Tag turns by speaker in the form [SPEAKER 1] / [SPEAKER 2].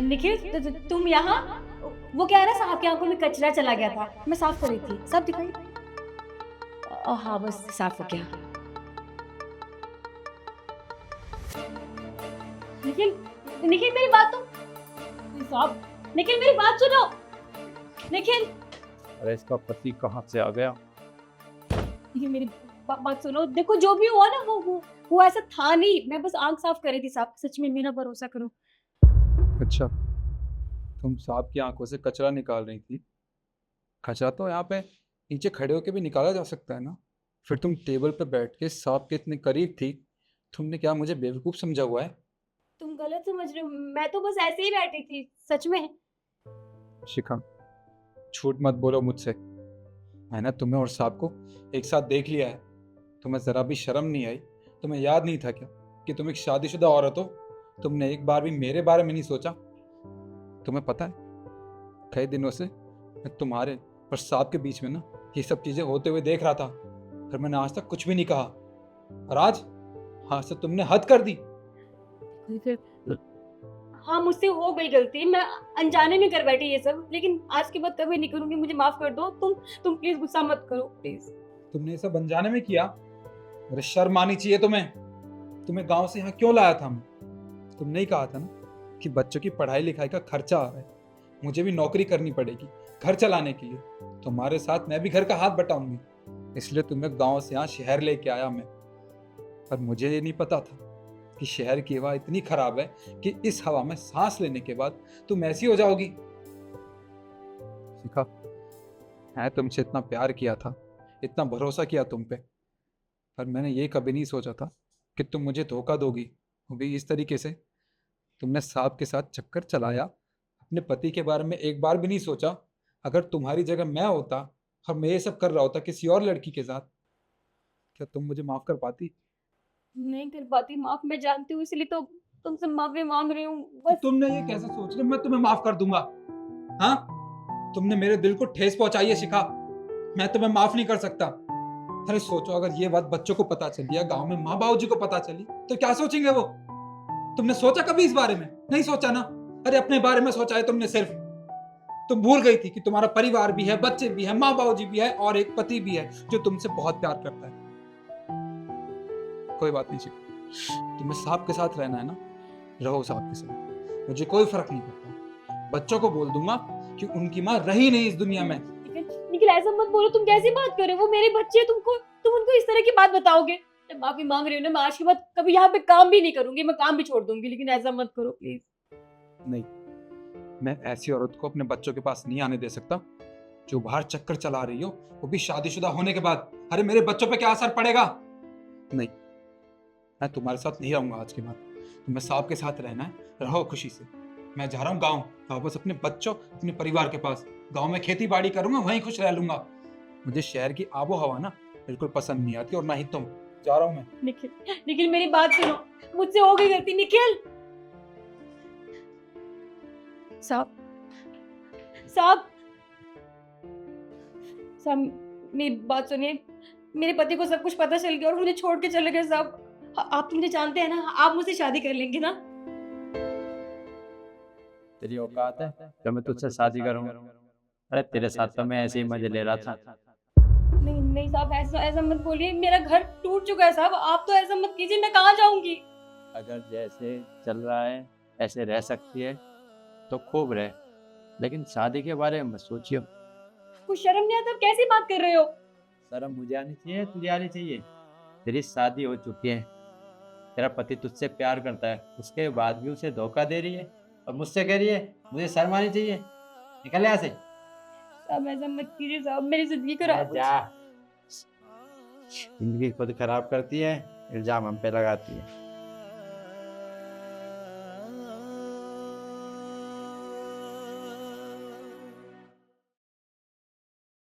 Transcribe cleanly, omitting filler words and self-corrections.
[SPEAKER 1] निखिल तुम यहाँ? वो कह रहा साहब की आंखों में कचरा चला गया था, मैं साफ कर रही थी। सब दिखाई? हाँ बस साफ हो गया। निखिल निखिल मेरी बात तो साहब, निखिल मेरी बात सुनो। निखिल
[SPEAKER 2] अरे इसका पति कहाँ से आ गया?
[SPEAKER 1] निखिल मेरी बात सुनो। देखो जो भी हुआ ना वो ऐसा था नहीं, मैं बस आंख साफ कर रही थी साहब, सच में मेरा भरोसा करो।
[SPEAKER 2] अच्छा, तुम सांप की आंखों से कचरा निकाल रही थी? कचरा तो यहाँ पे नीचे खड़े होके भी निकाला जा सकता है ना। फिर तुम टेबल पे बैठ के सांप के इतने करीब थी, तुमने क्या मुझे बेवकूफ समझा हुआ है?
[SPEAKER 1] तुम गलत समझ रहे हो, मैं तो बस ऐसे ही बैठी थी सच में।
[SPEAKER 2] शिखा, झूठ मत बोलो मुझसे। मैंने तुम्हें और सांप को एक साथ देख लिया है। तुम्हें जरा भी शर्म नहीं आई? तुम्हें याद नहीं था क्या कि तुम एक शादीशुदा औरत हो? तुमने एक बार भी मेरे बारे में नहीं सोचा? तुम्हें पता है, कई दिनों से मैं तुम्हारे और सांप के बीच में ना ये सब चीजें होते हुए देख रहा था, पर मैंने आज तक कुछ भी नहीं कहा। और आज से तुमने हद कर दी।
[SPEAKER 1] हाँ मुझसे हो गई गलती, मैं अनजाने में कर बैठी ये सब, लेकिन आज के बाद कभी नहीं करूंगी। मुझे माफ कर दो। तुम प्लीज गुस्सा मत करो प्लीज।
[SPEAKER 2] तुमने ये सब अनजाने में किया? अरे शर्म आनी चाहिए तुम्हें। तुम्हें गांव से यहाँ क्यों लाया था मैं? तुमने ही कहा था ना कि बच्चों की पढ़ाई लिखाई का खर्चा आ रहा है, मुझे भी नौकरी करनी पड़ेगी घर चलाने के लिए। तुम्हारे साथ मैं भी घर का हाथ बटाऊंगी, इसलिए तुम्हें गांव से यहाँ शहर लेके आया मैं। पर मुझे ये नहीं पता था कि शहर की हवा इतनी खराब है कि इस हवा में सांस लेने के बाद तुम ऐसी हो जाओगी। शिखा, मैं तुमसे इतना प्यार किया था, इतना भरोसा किया तुम पे, पर मैंने ये कभी नहीं सोचा था कि तुम मुझे धोखा दोगी, वो भी इस तरीके से। तुमने सांप के साथ चक्कर चलाया, अपने पति के बारे में एक बार भी नहीं सोचा। अगर तुम्हारी जगह मैं होता और मैं ये सब कर रहा होता किसी और लड़की के साथ, क्या तुम मुझे माफ कर पाती?
[SPEAKER 1] नहीं कर पाती माफ, मैं जानती हूँ, इसलिए तो तुमसे माफी मांग रही हूँ
[SPEAKER 2] तो
[SPEAKER 1] बस।
[SPEAKER 2] तुमने ये कैसे सोच लिया मैं तुम्हें माफ कर दूंगा? हाँ, तुमने मेरे दिल को ठेस पहुंचाई है शिखा, मैं तुम्हें माफ नहीं कर सकता। अरे सोचो, अगर ये बात बच्चों को पता चली या गांव में माँ बाबू जी को पता चली तो क्या सोचेंगे वो? तुमने सोचा कभी इस बारे में? नहीं सोचा ना। अरे अपने बारे में सोचा है तुमने सिर्फ। तुम भूल गई थी कि तुम्हारा परिवार भी है, बच्चे भी है, माँ बाबू जी भी है और एक पति भी है जो तुमसे बहुत प्यार करता है। कोई बात नहीं शिखा, तुम्हें सांप के साथ रहना है ना, रहो सांप के साथ, मुझे कोई फर्क नहीं पड़ता। बच्चों को बोल दूंगा कि उनकी माँ रही नहीं इस दुनिया में।
[SPEAKER 1] निखिल ऐसा मत बोलो, तुम कैसी बात कर रहे हो? वो मेरे बच्चे, तुम उनको इस तरह की बात बताओगे? मैं माफी मांग रही हूँ ना, मैं आज के बाद कभी यहाँ पे काम भी नहीं करूंगी, मैं काम भी छोड़ दूंगी, लेकिन ऐसा मत करो प्लीज।
[SPEAKER 2] नहीं, मैं ऐसी औरत को अपने बच्चों के पास नहीं आने दे सकता जो बाहर चक्कर चला रही हो, वो भी शादीशुदा होने के बाद। अरे मेरे बच्चों पे क्या असर पड़ेगा? नहीं, मैं तुम्हारे साथ नहीं रहूंगा आज के बाद। तुम्हें सांप के साथ रहना है, रहो खुशी से। मैं जा रहा हूँ गाँव, वापस अपने बच्चों, अपने परिवार के पास। गाँव में खेती बाड़ी करूंगा, वहीं खुश रह लूंगा। मुझे शहर की आबो हवा ना बिल्कुल पसंद नहीं आती, और ना ही तुम। जा रहा हूँ मैं।
[SPEAKER 1] निखिल निखिल मेरी बात सुनो, मुझसे हो गई गलती। निखिल साहब, साहब, साहब मेरी बात सुनिए। मेरे पति को सब कुछ पता चल गया और मुझे छोड़ के चले गए साहब। आप तो मुझे जानते हैं ना, आप मुझसे शादी कर लेंगे ना?
[SPEAKER 3] तेरी औकात है तो मैं तुझसे शादी करूंगा? अरे तेरे साथ तो मैं ऐसे ही मजे ले रहा था।
[SPEAKER 1] नहीं नहीं साहब, ऐसा ऐसा मत बोलिए, मेरा घर टूट चुका है साहब, आप तो ऐसा मत कीजिए, मैं कहाँ जाऊंगी?
[SPEAKER 3] अगर जैसे चल रहा है ऐसे रह सकती है तो खूब रहे, लेकिन शादी के बारे में मत सोचियो।
[SPEAKER 1] कुछ शर्म नहीं आता? आप कैसी बात कर रहे हो?
[SPEAKER 3] शर्म मुझे आनी चाहिए, तुझे आनी चाहिए। तेरी शादी हो चुकी है, तेरा पति तुझसे प्यार करता है, उसके बाद भी उसे धोखा दे रही है और मुझसे कह रही है मुझे शर्म आनी चाहिए। निकल यहाँ से।
[SPEAKER 1] साहब ऐसा मत कीजिए साहब, मेरी जिंदगी खराब
[SPEAKER 3] जा, जिंदगी खुद खराब करती है, इल्जाम हम पे लगाती है।